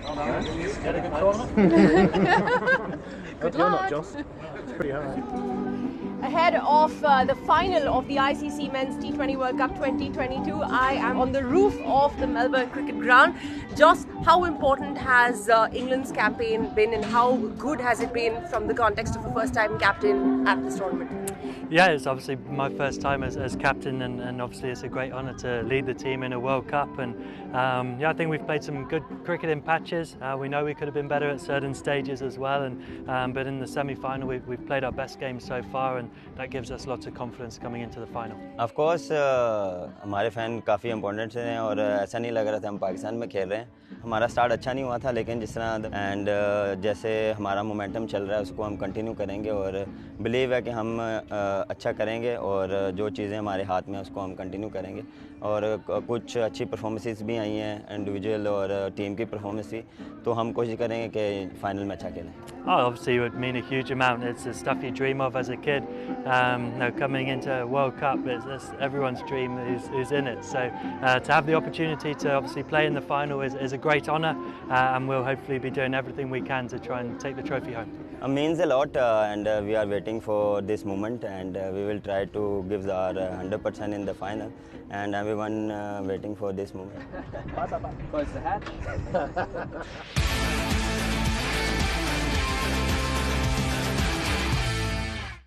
Get a good corner. Good You're luck. not Joss. It's pretty hard. Ahead of the final of the ICC Men's T20 World Cup 2022, I am on the roof of the Melbourne Cricket Ground. Joss, how important has England's campaign been, and how good has it been from the context of a first-time captain at this tournament? Yeah, it's obviously my first time as captain, and obviously it's a great honour to lead the team in a World Cup. And yeah, I think we've played some good cricket in patches. We know we could have been better at certain stages as well, and but in the semi-final we've played our best game so far, and that gives us lots of confidence coming into the final. Of course, हमारे fan काफ़ी important हैं और ऐसा नहीं लग रहा था हम पाकिस्तान में खेल रहे हैं. हमारा स्टार्ट अच्छा नहीं हुआ था, लेकिन जिस तरह जैसे हमारा मोमेंटम चल रहा है उसको हम कंटिन्यू करेंगे और बिलीव है कि हम अच्छा करेंगे और जो चीज़ें हमारे हाथ में उसको हम कंटिन्यू करेंगे. और कुछ अच्छी परफॉर्मेंसेस भी आई हैं, इंडिविजुअल और टीम की परफॉर्मेंस थी, तो हम कोशिश करेंगे कि फाइनल में अच्छा खेलें. Oh, obviously it would mean a huge amount. It's the stuff you dream of as a kid. Coming into a World Cup, it's everyone's dream who's in it. So to have the opportunity to obviously play in the final is a great honour, and we'll hopefully be doing everything we can to try and take the trophy home. It means a lot, and we are waiting for this moment, and we will try to give our 100% in the final, and everyone waiting for this moment. Close the hat.